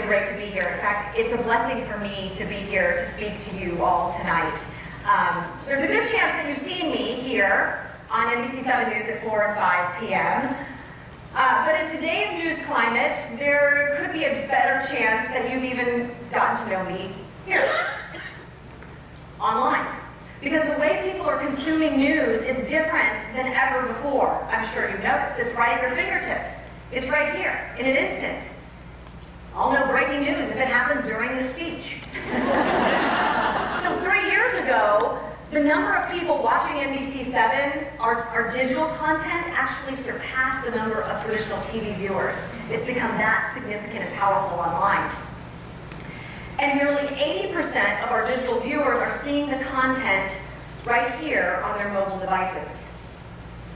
great to be here. In fact, it's a blessing for me to be here to speak to you all tonight. There's a good chance that you've seen me here on NBC7 News at 4 and 5 p.m. But in today's news climate, there could be a better chance that you've even gotten to know me here, online. Because the way people are consuming news is different than ever before. I'm sure you've noticed. It's right at your fingertips. It's right here, in an instant. I'll know breaking news if it happens during the speech. So 3 years ago, the number of people watching NBC7, our digital content, actually surpassed the number of traditional TV viewers. It's become that significant and powerful online. And nearly 80% of our digital viewers are seeing the content right here on their mobile devices.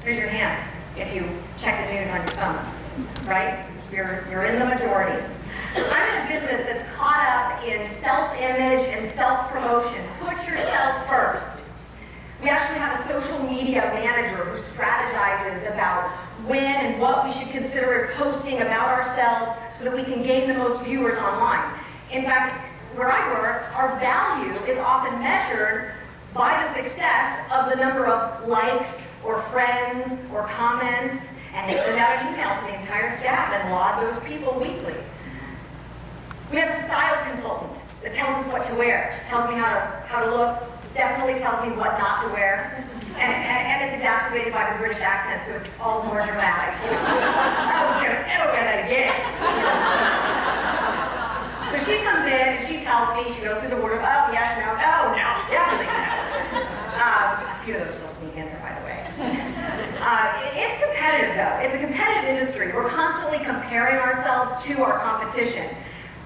Here's your hand if you check the news on your phone, right? You're in the majority. I'm in a business that's caught up in self-image and self-promotion. Put yourself first. We actually have a social media manager who strategizes about when and what we should consider posting about ourselves so that we can gain the most viewers online. In fact, where I work, our value is often measured by the success of the number of likes or friends or comments, and they send out an email to the entire staff and laud those people weekly. We have a style consultant that tells us what to wear, tells me how to look, definitely tells me what not to wear, and it's exacerbated by the British accent, so it's all more dramatic. Oh, don't ever wear that again. So she comes in and she tells me, she goes through the word of, oh, yes, no, definitely no. A few of those still sneak in there, by the way. It's competitive, though. It's a competitive industry. We're constantly comparing ourselves to our competition.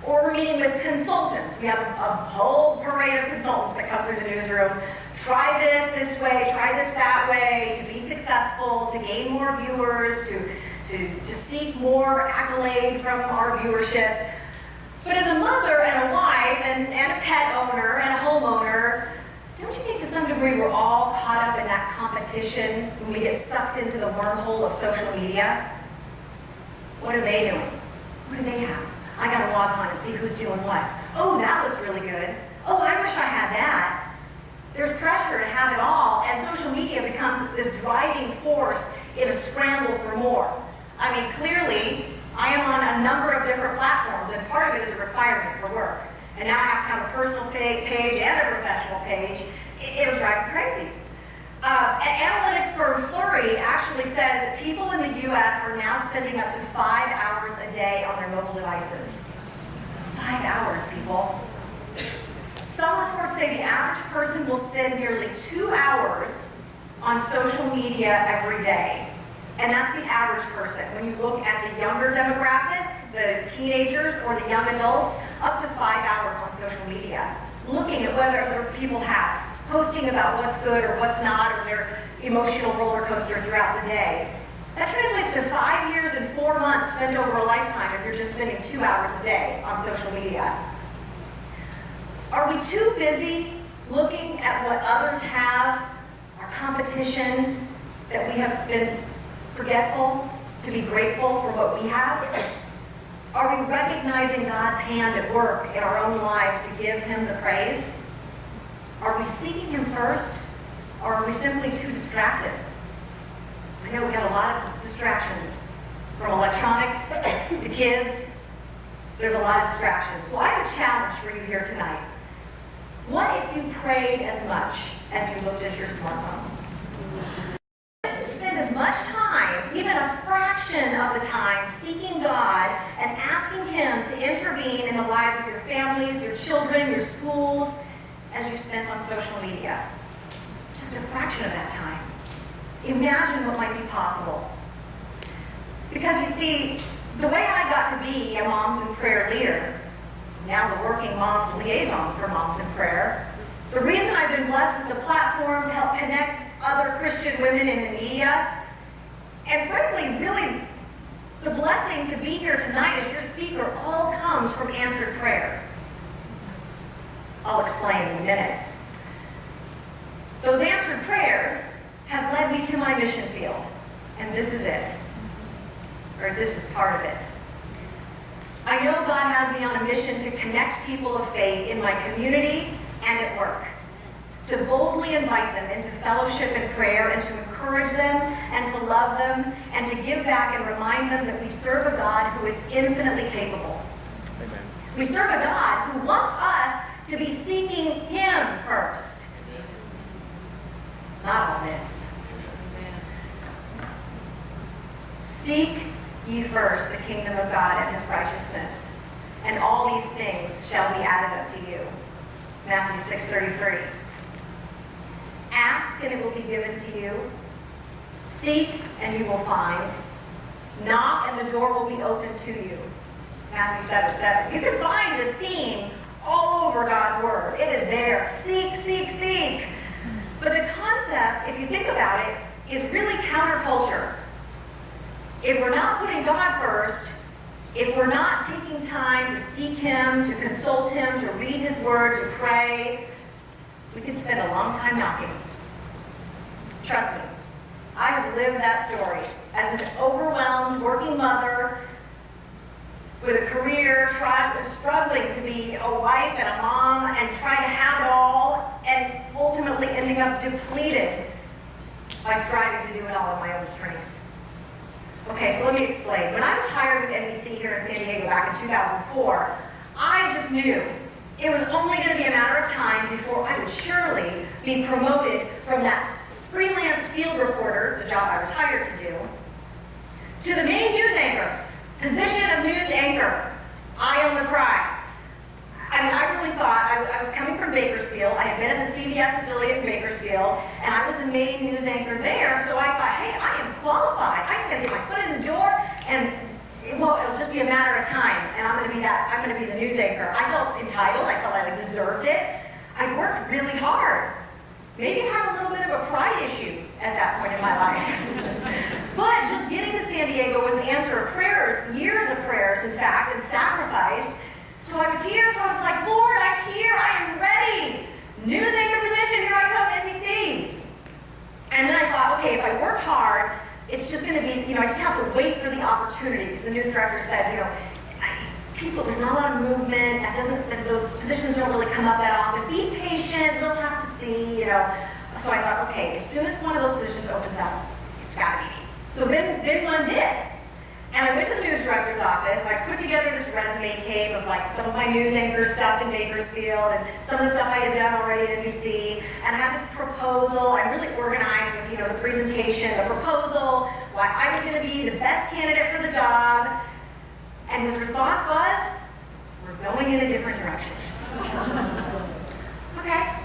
Or we're meeting with consultants. We have a whole parade of consultants that come through the newsroom. Try this way, try this that way, to be successful, to gain more viewers, to seek more accolade from our viewership. But as a mother and a wife and a pet owner and a homeowner, don't you think to some degree we're all caught up in that competition when we get sucked into the wormhole of social media? What are they doing? What do they have? I gotta log on and see who's doing what. Oh, that looks really good. Oh, I wish I had that. There's pressure to have it all, and social media becomes this driving force in a scramble for more. I mean, clearly, I am on a number of different platforms, and part of it is a requirement for work. And now I have to have a personal page and a professional page. It'll drive me crazy. Analytics firm Flurry actually says that people in the U.S. are now spending up to 5 hours a day on their mobile devices. 5 hours, people. Some reports say the average person will spend nearly 2 hours on social media every day. And that's the average person. When you look at the younger demographic, the teenagers or the young adults, up to 5 hours on social media, looking at what other people have, posting about what's good or what's not, or their emotional roller coaster throughout the day. That translates to 5 years and 4 months spent over a lifetime if you're just spending 2 hours a day on social media. Are we too busy looking at what others have, our competition, that we have been forgetful to be grateful for what we have? Are we recognizing God's hand at work in our own lives to give Him the praise? Are we seeking Him first, or are we simply too distracted? I know we got a lot of distractions, from electronics to kids. There's a lot of distractions. Well, I have a challenge for you here tonight. What if you prayed as much as you looked at your smartphone? If you spend as much time, even a fraction of the time, seeking God and asking Him to intervene in the lives of your families, your children, your schools, as you spent on social media. Just a fraction of that time. Imagine what might be possible. Because you see, the way I got to be a Moms in Prayer leader, now the working moms liaison for Moms in Prayer, the reason I've been blessed with the platform to help connect other Christian women in the media, and frankly, really, the blessing to be here tonight as your speaker all comes from answered prayer. I'll explain in a minute. Those answered prayers have led me to my mission field, and this is it. Or this is part of it. I know God God has me on a mission to connect people of faith in my community and at work, to boldly invite them into fellowship and prayer, and to encourage them and to love them and to give back and remind them that we serve a God who is infinitely capable. Amen. We serve a God who wants us to be seeking Him first. Not all this. Seek ye first the kingdom of God and His righteousness, and all these things shall be added unto you. Matthew 6:33. Ask and it will be given to you. Seek and you will find. Knock and the door will be opened to you. Matthew 7:7. You can find this theme all over God's word. It is there. Seek, seek, seek. But the concept, if you think about it, is really counterculture. If we're not putting God first, if we're not taking time to seek Him, to consult Him, to read His word, to pray, we could spend a long time knocking. Trust me, I have lived that story as an overwhelmed working mother with a career, struggling to be a wife and a mom and trying to have it all, and ultimately ending up depleted by striving to do it all in my own strength. Okay, so let me explain. When I was hired with NBC here in San Diego back in 2004, I just knew it was only going to be a matter of time before I would surely be promoted from that freelance field reporter, the job I was hired to do, to the main news anchor, position of news anchor. I own the prize. I mean, I really thought, I was coming from Bakersfield. I had been at the CBS affiliate in Bakersfield, and I was the main news anchor there, so I thought, hey, I am qualified. I just got to get my foot in the door, and it'll just be a matter of time, and I'm going to be the news anchor. I felt entitled. I felt I deserved it. I worked really hard. Maybe I had a little bit of a pride issue at that point in my life. But just getting to San Diego was an answer of prayers, years of prayers, in fact, and sacrifice. So I was here, so I was like, Lord, I'm here, I am ready. News anchor position, here I come, NBC. And then I thought, okay, if I worked hard, it's just going to be, I just have to wait for the opportunity. Because the news director said, there's not a lot of movement, those positions don't really come up that often. Be patient, we'll have to see, So I thought, okay, as soon as one of those positions opens up, it's got to be me. So then one did. And I went to the news director's office, and I put together this resume tape of some of my news anchor stuff in Bakersfield, and some of the stuff I had done already at NBC, and I had this proposal. I really organized with, the presentation, the proposal, why I was going to be the best candidate for the job. And his response was, we're going in a different direction. Okay.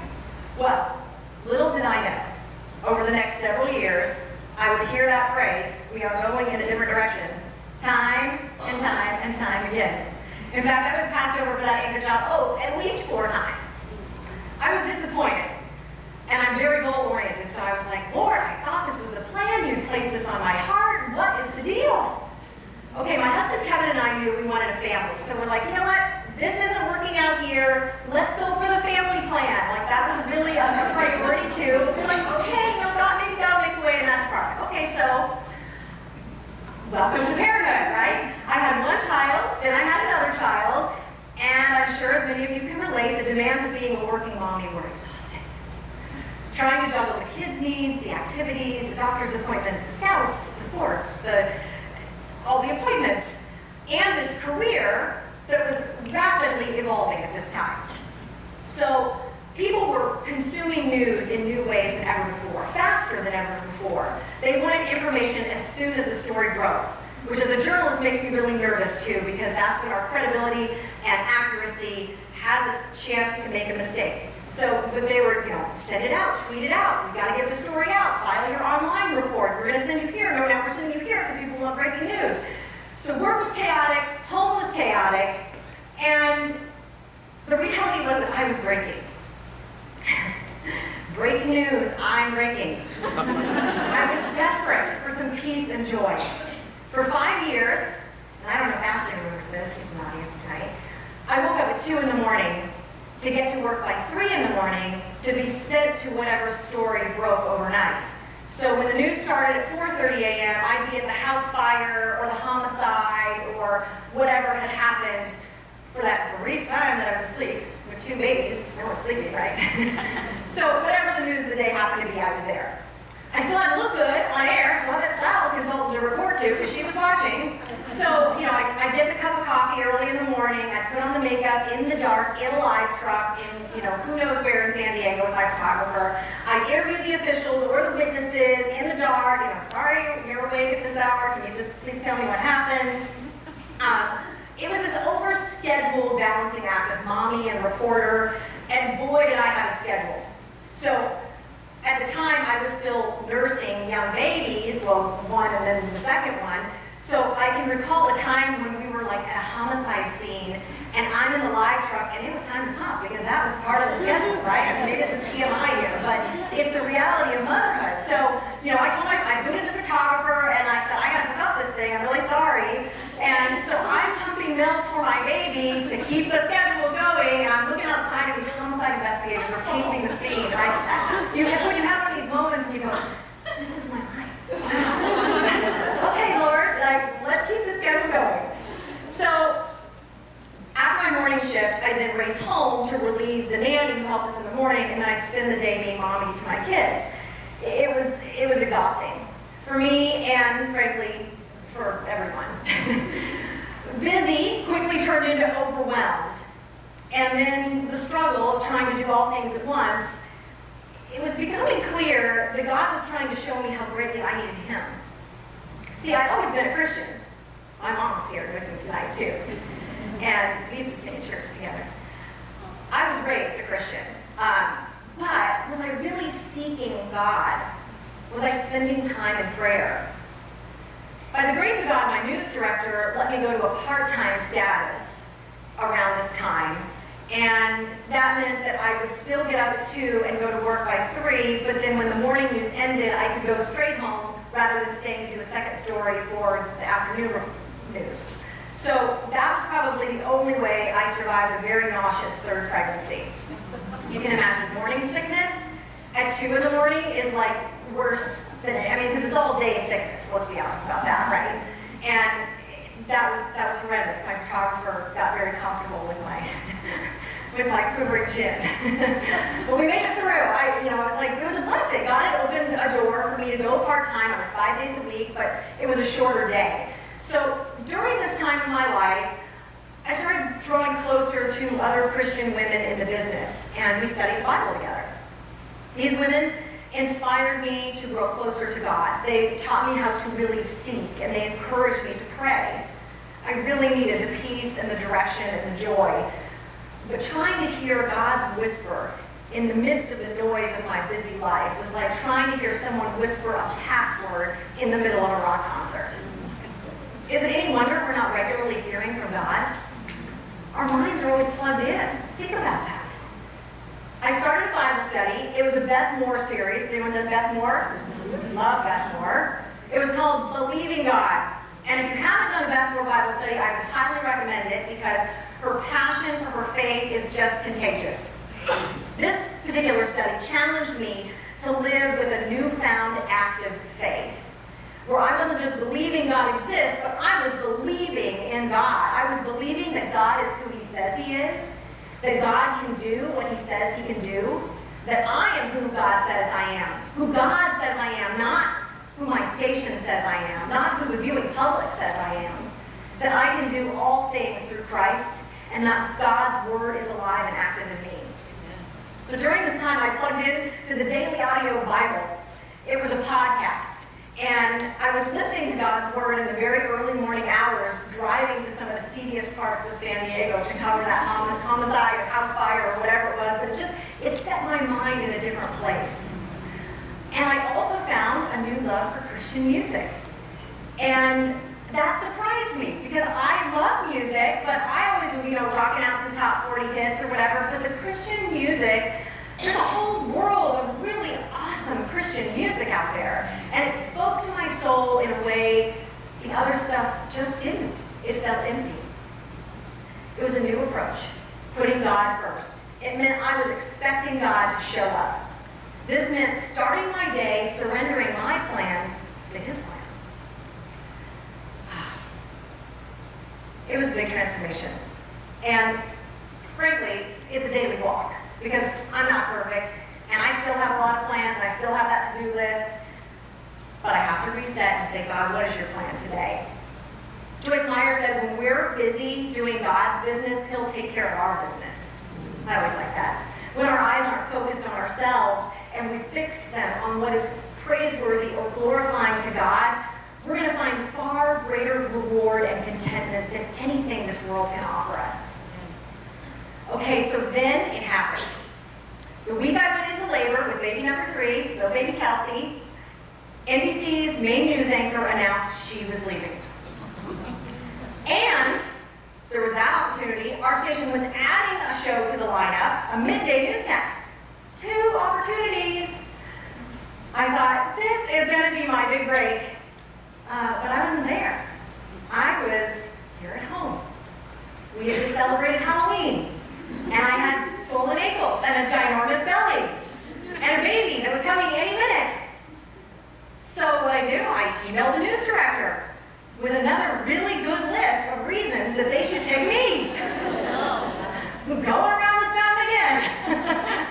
Well, little did I know, over the next several years, I would hear that phrase, we are going in a different direction, time and time and time again. In fact, I was passed over for that anchor job, at least 4 times. I was disappointed. And I'm very goal-oriented, so I was like, Lord, I thought this was the plan. You'd placed this on my heart. What is the deal? Okay, my husband Kevin and I knew we wanted a family, so we're like, you know what? This isn't working out here. Let's go for the family plan. That was really a priority too. But we're like, okay, maybe God will make a way in that department. Okay, so welcome to parenthood, right? I had one child, then I had another child, and I'm sure as many of you can relate, the demands of being a working mommy were exhausting. Trying to juggle the kids' needs, the activities, the doctor's appointments, the scouts, the sports, all the appointments, and this career that was rapidly evolving at this time. So people were consuming news in new ways than ever before, faster than ever before. They wanted information as soon as the story broke, which as a journalist makes me really nervous too, because that's when our credibility and accuracy has a chance to make a mistake. But they were, send it out, tweet it out. We got to get the story out. File your online report. We're going to send you here. No, now we're sending you here because people want breaking news. So work was chaotic, home was chaotic, and the reality was that I was breaking. Breaking news, I'm breaking. I was desperate for some peace and joy. For 5 years, and I don't know if Ashley remembers this, she's nodding, it's tight. I woke up at 2 in the morning to get to work by 3 in the morning to be sent to whatever story broke overnight. So when the news started at 4:30 a.m., I'd be at the house fire or the homicide or whatever had happened with 2 babies, no one's sleeping, right? So whatever the news of the day happened to be, I was there. I still had to look good on air, so I had that style consultant to report to because she was watching. So, I'd get the cup of coffee early in the morning, I'd put on the makeup in the dark, in a live truck, in, who knows where in San Diego with my photographer. I'd interview the officials or the witnesses in the dark, sorry, you're awake at this hour, can you just please tell me what happened? It was this over-scheduled balancing act of mommy and reporter, and boy did I have it scheduled. So, at the time, I was still nursing young babies, well, one and then the second one, so I can recall a time when we were like at a homicide scene, and I'm in the live truck, and it was time to pump, because that was part of the schedule, right? I mean, maybe this is TMI here, but it's the reality of motherhood. So, I booted the photographer, and I said, I gotta hook up this thing, I'm really sorry. And so I'm pumping milk for my baby to keep the schedule going, and I'm looking outside, and these homicide investigators are pacing the scene, right? That's when you have one of these moments, and you go, this is my life. Wow. Okay, Lord, let's keep the schedule going. So, after my morning shift, I'd then race home to relieve the nanny who helped us in the morning, and then I'd spend the day being mommy to my kids. It was exhausting for me and, frankly, for everyone. Busy quickly turned into overwhelmed, and then the struggle of trying to do all things at once. It was becoming clear that God was trying to show me how greatly I needed Him. See, I'd always been a Christian. My mom's here with me tonight, too. And we used to stay in church together. I was raised a Christian. But was I really seeking God? Was I spending time in prayer? By the grace of God, my news director let me go to a part-time status around this time. And that meant that I would still get up at 2 and go to work by 3, but then when the morning news ended, I could go straight home rather than staying to do a second story for the afternoon news. So that was probably the only way I survived a very nauseous 3rd pregnancy. You can imagine morning sickness at 2 in the morning is like worse than, because it's all day sickness, let's be honest about that, right? And that was horrendous. My photographer got very comfortable with my quivering chin. But we made it through. I was like, it was a blessing. God had opened a door for me to go part-time. I was 5 days a week, but it was a shorter day. So during this time in my life, I started drawing closer to other Christian women in the business, and we studied the Bible together. These women inspired me to grow closer to God. They taught me how to really seek, and they encouraged me to pray. I really needed the peace and the direction and the joy. But trying to hear God's whisper in the midst of the noise of my busy life was like trying to hear someone whisper a password in the middle of a rock concert. Is it any wonder we're not regularly hearing from God? Our minds are always plugged in. Think about that. I started a Bible study. It was a Beth Moore series. Has anyone done Beth Moore? Love Beth Moore. It was called Believing God. And if you haven't done a Beth Moore Bible study, I would highly recommend it because her passion for her faith is just contagious. This particular study challenged me to live with a newfound active faith, where I wasn't just believing God exists, but I was believing in God. I was believing that God is who He says He is, that God can do what He says He can do, that I am who God says I am, who God says I am, not who my station says I am, not who the viewing public says I am, that I can do all things through Christ, and that God's Word is alive and active in me. So during this time, I plugged in to the Daily Audio Bible. It was a podcast. And I was listening to God's Word in the very early morning hours, driving to some of the seediest parts of San Diego to cover that homicide or house fire or whatever it was, but it set my mind in a different place. And I also found a new love for Christian music. And that surprised me, because I love music, but I always was, rocking out some top 40 hits or whatever, but the Christian music, there's a whole world of really awesome Christian music out there. And it spoke to my soul in a way the other stuff just didn't. It felt empty. It was a new approach, putting God first. It meant I was expecting God to show up. This meant starting my day surrendering my plan to His plan. It was a big transformation. And frankly, it's a daily walk because I'm not perfect and I still have a lot of plans, I still have that to-do list, but I have to reset and say, God, what is your plan today? Joyce Meyer says, when we're busy doing God's business, he'll take care of our business. I always like that. When our eyes aren't focused on ourselves and we fix them on what is praiseworthy or glorifying to God, we're going to find far greater reward and contentment than anything this world can offer us. Okay, so then it happened. The week I went into labor with baby number 3, little baby Kelsey, NBC's main news anchor announced she was leaving. And there was that opportunity. Our station was adding a show to the lineup, a midday newscast. 2 opportunities. I thought, this is going to be my big break. But I wasn't there. I was here at home. We had just celebrated Halloween. And I had swollen ankles and a ginormous belly. And a baby that was coming any minute. So what I do, I emailed the news director with another really good list of reasons that they should pick me. Going around this mountain again.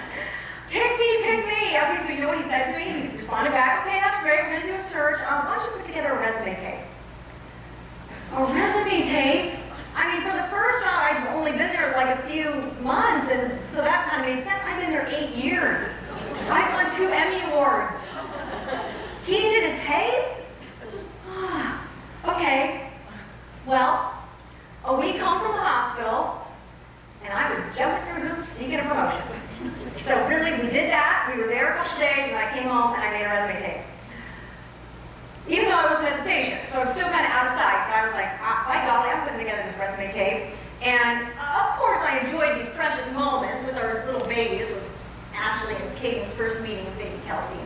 Pick me. Okay, so you know what he said to me? He responded back, okay, that's great, we're gonna do a search. Why don't you put together a resume tape? A resume tape? I mean, for the first job, I'd only been there like a few months, and so that kind of made sense. I'd been there 8 years. I'd won 2 Emmy Awards. He needed a tape? Okay, well, a week home from the hospital, and I was jumping through hoops seeking a promotion. So really, we did that. We were there a couple days, and I came home and I made a resume tape. Even though I wasn't at the station, so I was still kind of out of sight, but I was like, by golly, I'm putting together this resume tape. And of course, I enjoyed these precious moments with our little baby. This was Ashley and Caden's first meeting with baby Kelsey.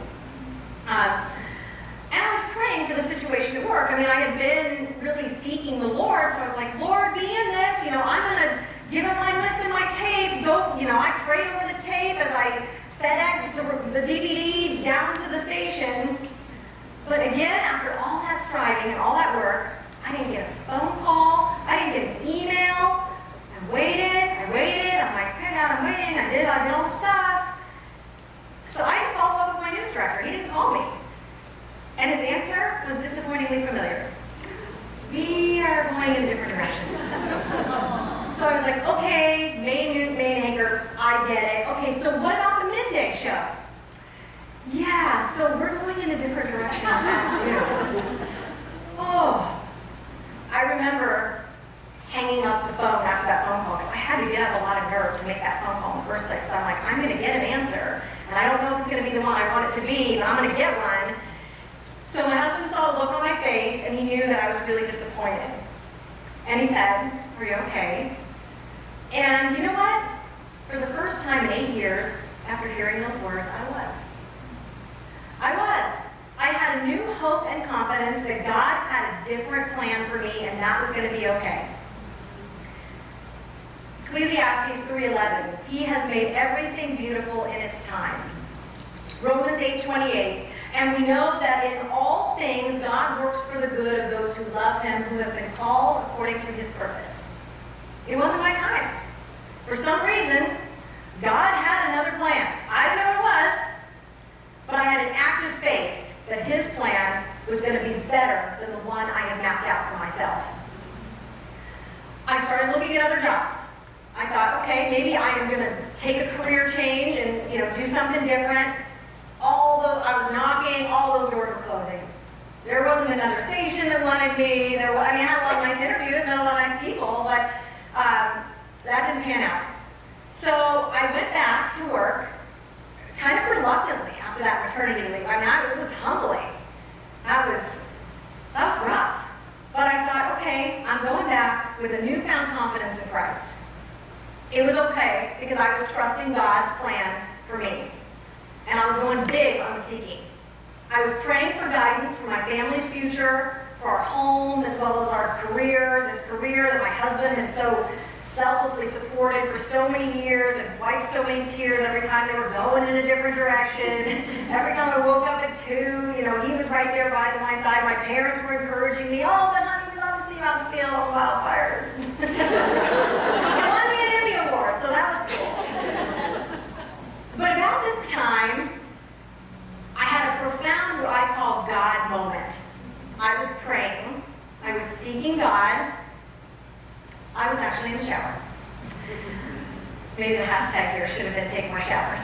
And I was praying for the situation at work. I mean, I had been really seeking the Lord, so I was like, Lord, be in this. I'm going to give him my list and my tape. Go, I prayed over the tape as I FedExed the DVD down to the station. But again, after all that striving and all that work, I didn't get a phone call. I didn't get an email. I waited. I'm like, okay, God, I'm waiting. I did all the stuff. So I had to follow up with my news director. He didn't call me. And his answer was disappointingly familiar. We are going in a different direction. So I was like, okay, main anchor, I get it. Okay, so what about the midday show? Yeah, so we're going in a different direction on that too. Oh, I remember hanging up the phone after that phone call because I had to get up a lot of nerve to make that phone call in the first place. So I'm like, I'm going to get an answer, and I don't know if it's going to be the one I want it to be, but I'm going to get one. So my husband saw the look on my face, and he knew that I was really disappointed. And he said, are you okay? And you know what? For the first time in 8 years, after hearing those words, I was. I had a new hope and confidence that God had a different plan for me, and that was going to be okay. Ecclesiastes 3:11, he has made everything beautiful in its time. Romans 8:28, and we know that in all things God works for the good of those who love him, who have been called according to his purpose. It wasn't my time. For some reason, God had another plan. I didn't know what it was, but I had an active faith that his plan was going to be better than the one I had mapped out for myself. I started looking at other jobs. I thought, okay, maybe I am going to take a career change and do something different. Although I was knocking, all those doors were closing. There wasn't another station that wanted me. I had a lot of nice interviews, met a lot of nice people, but that didn't pan out. So I went back to work, kind of reluctantly after that maternity leave. It was humbling. That was rough. But I thought, okay, I'm going back with a newfound confidence in Christ. It was okay because I was trusting God's plan for me. And I was going big on the seeking. I was praying for guidance for my family's future, for our home, as well as our career, this career that my husband had so selflessly supported for so many years and wiped so many tears every time they were going in a different direction. Every time I woke up at 2, he was right there by my side. My parents were encouraging me, oh, but honey, we love to see you out in the field on wildfire. He won me an Emmy Award, so that actually in the shower. Maybe the hashtag here should have been take more showers.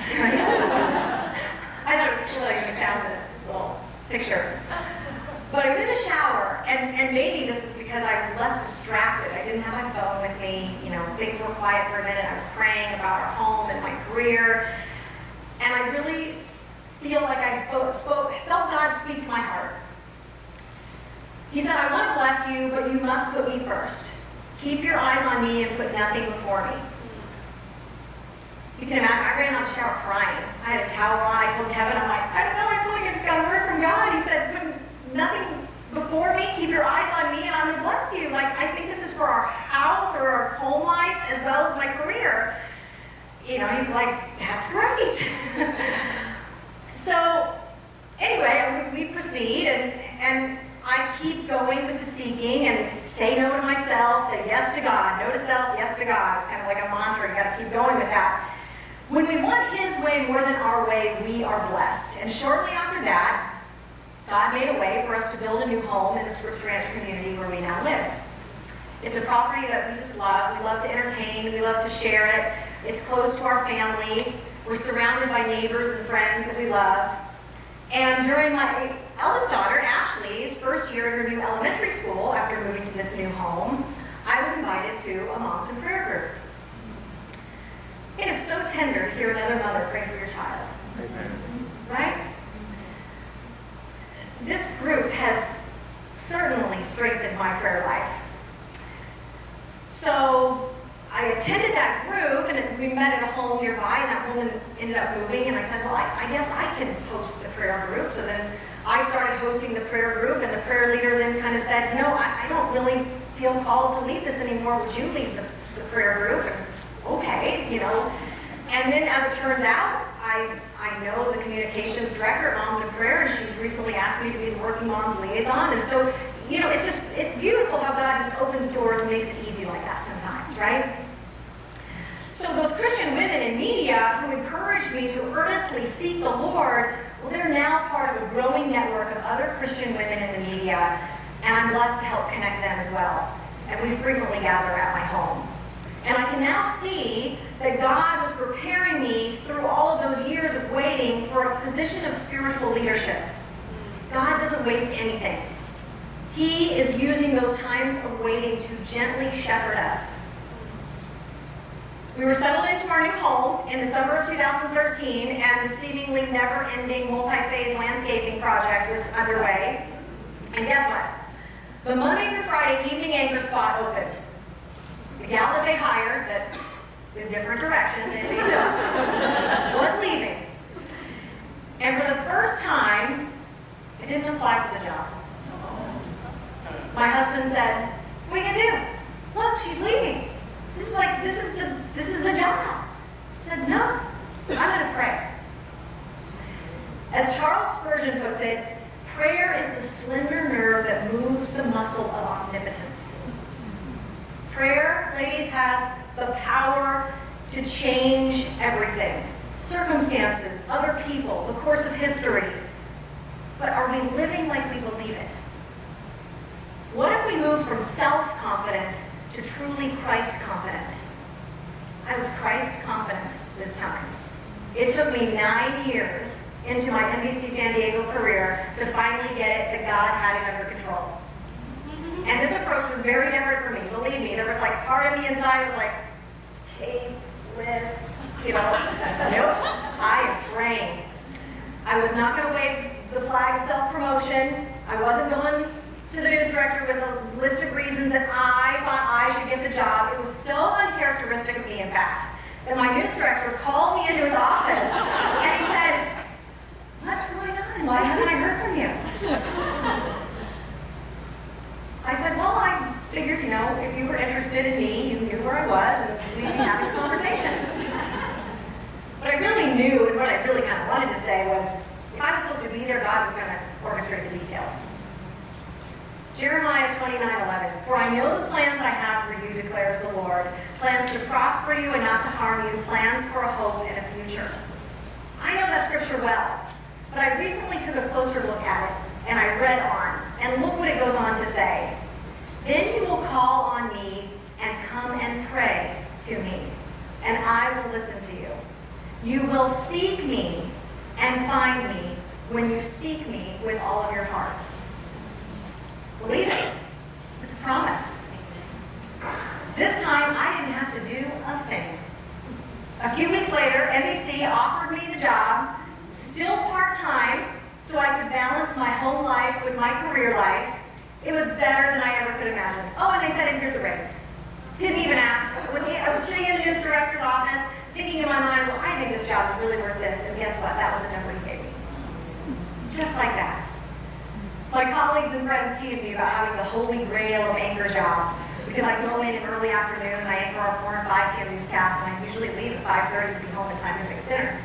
I thought it was cool that I even found this little picture. But I was in the shower, and maybe this is because I was less distracted. I didn't have my phone with me. You know, things were quiet for a minute. I was praying about our home and my career. And I really feel like I felt God speak to my heart. He said, I want to bless you, but you must put me first. Keep your eyes on me and put nothing before me. You can imagine, I ran out of the shower crying. I had a towel on. I told Kevin, I'm like, I don't know, I feel like I just got a word from God. He said, put nothing before me, keep your eyes on me, and I'm going to bless you. Like, I think this is for our house or our home life as well as my career. You know, he was like, that's great. So, anyway, we proceed, and I keep going with the seeking and say no to myself, say yes to God, no to self, yes to God. It's kind of like a mantra. You got to keep going with that. When we want His way more than our way, we are blessed. And shortly after that, God made a way for us to build a new home in the Scripps Ranch community where we now live. It's a property that we just love. We love to entertain. We love to share it. It's close to our family. We're surrounded by neighbors and friends that we love. And during my eldest daughter, Ashley's first year at her new elementary school, after moving to this new home, I was invited to a Moms in Prayer group. It is so tender to hear another mother pray for your child. Amen. Right? This group has certainly strengthened my prayer life. So I attended that group, and we met at a home nearby, and that woman ended up moving, and I said, well, I guess I can host the prayer group. So then I started hosting the prayer group, and the prayer leader then kind of said, you know, I don't really feel called to lead this anymore. Would you lead the prayer group? And, okay, you know. And then as it turns out, I know the communications director at Moms in Prayer, and she's recently asked me to be the Working Moms Liaison. And so, you know, it's beautiful how God just opens doors and makes it easy like that sometimes, right? So those Christian women in media who encouraged me to earnestly seek the Lord, well, they're now part of a growing network of other Christian women in the media, and I'm blessed to help connect them as well. And we frequently gather at my home. And I can now see that God was preparing me through all of those years of waiting for a position of spiritual leadership. God doesn't waste anything. He is using those times of waiting to gently shepherd us. We were settled into our new home in the summer of 2013, and the seemingly never-ending multi-phase landscaping project was underway. And guess what? The Monday through Friday evening anchor spot opened. The gal that they hired, that the different direction that they took, was leaving. And for the first time, I didn't apply for the job. My husband said, what are you gonna do? Look, she's leaving. This is the job. I said, no, I'm gonna pray. As Charles Spurgeon puts it, prayer is the slender nerve that moves the muscle of omnipotence. Prayer, ladies, has the power to change everything. Circumstances, other people, the course of history. But are we living like we believe it? What if we move from self-confident to truly Christ-confident? I was Christ-confident this time. It took me 9 years into my NBC San Diego career to finally get it that God had it under control. And this approach was very different for me. Believe me, there was like part of me inside was like, tape, list, you know. Nope, I am praying. I was not going to wave the flag of self-promotion. I wasn't going to the news director with a list of reasons that I thought I should get the job. It was so uncharacteristic of me, in fact, that my news director called me into his office and he said, what's going on? Why haven't I heard from you? I said, well, I figured, you know, if you were interested in me, you knew where I was, and we'd be having a conversation. What I really knew and what I really kind of wanted to say was, if I was supposed to be there, God was going to orchestrate the details. Jeremiah 29:11, for I know the plans I have for you, declares the Lord, plans to prosper you and not to harm you, plans for a hope and a future. I know that scripture well, but I recently took a closer look at it, and I read on, and look what it goes on to say. Then you will call on me and come and pray to me, and I will listen to you. You will seek me and find me when you seek me with all of your heart. Believe it. It's a promise. This time, I didn't have to do a thing. A few weeks later, NBC offered me the job, still part-time, so I could balance my home life with my career life. It was better than I ever could imagine. Oh, and they said, here's a raise. Didn't even ask. I was sitting in the news director's office, thinking in my mind, well, I think this job is really worth this, and guess what? That was the number he gave me. Just like that. My colleagues and friends tease me about having the holy grail of anchor jobs, because I go in early afternoon and I anchor our 4 and 5 p.m. newscast, and I usually leave at 5:30 to be home in time to fix dinner.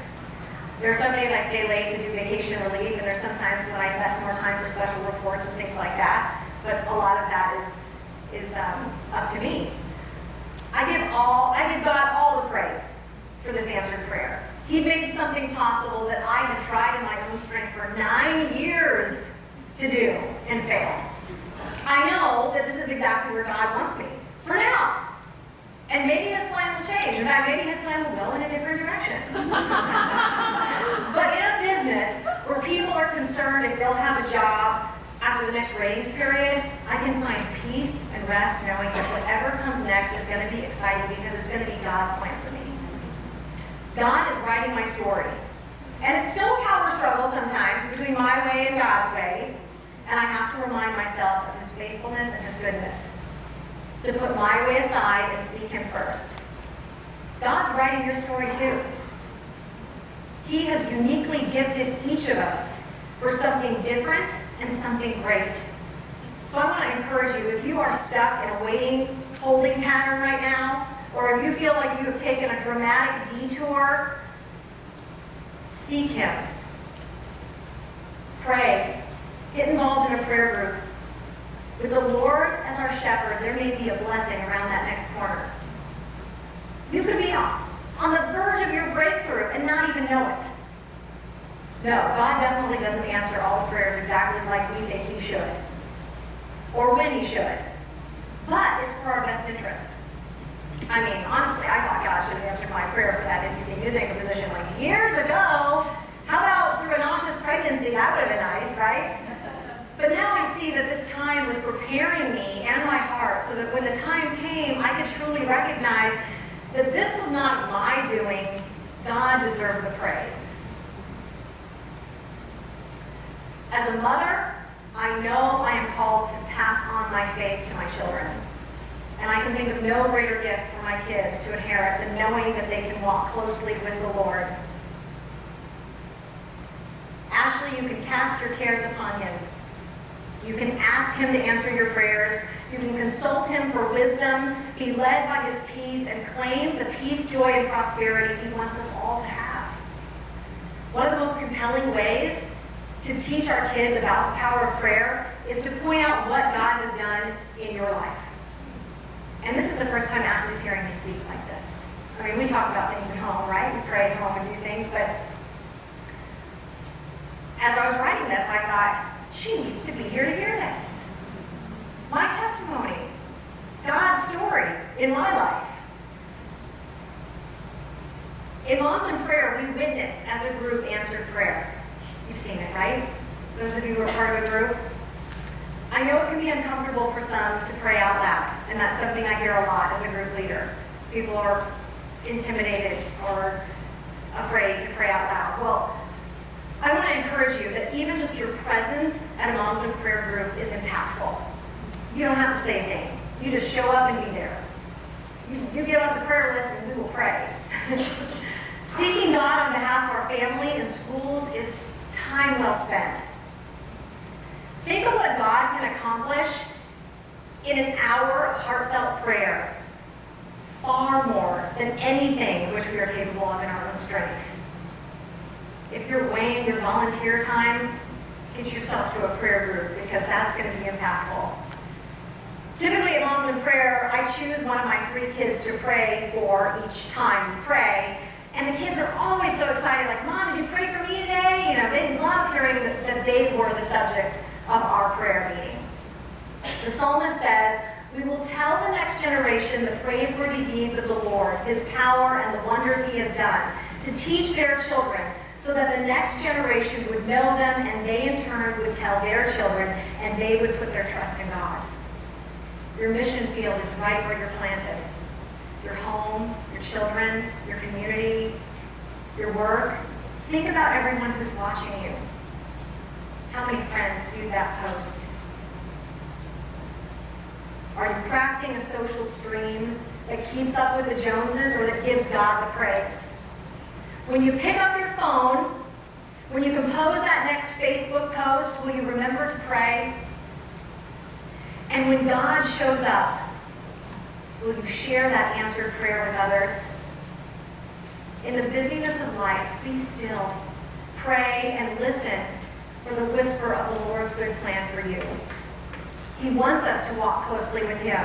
There are some days I stay late to do vacation relief, and there's sometimes when I invest more time for special reports and things like that, but a lot of that is up to me. I give God all the praise for this answered prayer. He made something possible that I had tried in my own strength for 9 years to do and failed. I know that this is exactly where God wants me, for now. And maybe his plan will change. In fact, maybe his plan will go in a different direction. But in a business where people are concerned if they'll have a job after the next ratings period, I can find peace and rest knowing that whatever comes next is going to be exciting because it's going to be God's plan for me. God is writing my story. And it's still a power struggle sometimes between my way and God's way. And I have to remind myself of his faithfulness and his goodness. To put my way aside and seek him first. God's writing your story too. He has uniquely gifted each of us for something different and something great. So I want to encourage you, if you are stuck in a waiting, holding pattern right now, or if you feel like you have taken a dramatic detour, seek him. Pray. Get involved in a prayer group. With the Lord as our shepherd, there may be a blessing around that next corner. You could be on the verge of your breakthrough and not even know it. No, God definitely doesn't answer all the prayers exactly like we think he should, or when he should. But it's for our best interest. I mean, honestly, I thought God should have answered my prayer for that NBC News anchor position like years ago. How about through a nauseous pregnancy? That would have been nice, right? But now I see that this time was preparing me and my heart so that when the time came, I could truly recognize that this was not of my doing. God deserved the praise. As a mother, I know I am called to pass on my faith to my children. And I can think of no greater gift for my kids to inherit than knowing that they can walk closely with the Lord. Ashley, you can cast your cares upon him. You can ask him to answer your prayers. You can consult him for wisdom, be led by his peace, and claim the peace, joy, and prosperity he wants us all to have. One of the most compelling ways to teach our kids about the power of prayer is to point out what God has done in your life. And this is the first time Ashley's hearing me speak like this. I mean, we talk about things at home, right? We pray at home and do things, but as I was writing this, I thought, she needs to be here to hear this. My testimony, God's story in my life. In Moms in Prayer, we witness as a group answered prayer. You've seen it, right? Those of you who are part of a group. I know it can be uncomfortable for some to pray out loud, and that's something I hear a lot as a group leader. People are intimidated or afraid to pray out loud. Well, I want to encourage you that even just your presence at a Moms in Prayer group is impactful. You don't have to say a thing. You just show up and be there. You give us a prayer list and we will pray. Seeking God on behalf of our family and schools is time well spent. Think of what God can accomplish in an hour of heartfelt prayer. Far more than anything which we are capable of in our own strength. If you're weighing your volunteer time, get yourself to a prayer group because that's going to be impactful. Typically at Moms in Prayer, I choose one of my 3 kids to pray for each time we pray. And the kids are always so excited, like, Mom, did you pray for me today? You know, they love hearing that they were the subject of our prayer meeting. The psalmist says, We will tell the next generation the praiseworthy deeds of the Lord, his power and the wonders he has done, to teach their children, so that the next generation would know them, and they in turn would tell their children, and they would put their trust in God. Your mission field is right where you're planted. Your home, your children, your community, your work. Think about everyone who's watching you. How many friends viewed that post? Are you crafting a social stream that keeps up with the Joneses or that gives God the praise? When you pick up your phone, when you compose that next Facebook post, will you remember to pray? And when God shows up, will you share that answered prayer with others? In the busyness of life, be still. Pray and listen for the whisper of the Lord's good plan for you. He wants us to walk closely with him,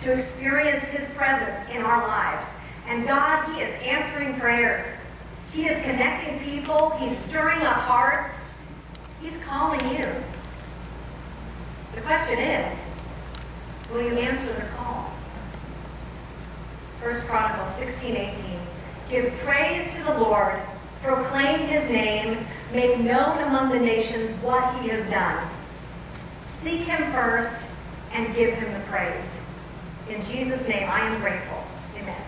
to experience his presence in our lives. And God, he is answering prayers. He is connecting people. He's stirring up hearts. He's calling you. The question is, will you answer the call? 1 Chronicles 16:18. Give praise to the Lord, proclaim his name, make known among the nations what he has done. Seek him first and give him the praise. In Jesus' name, I am grateful. Amen.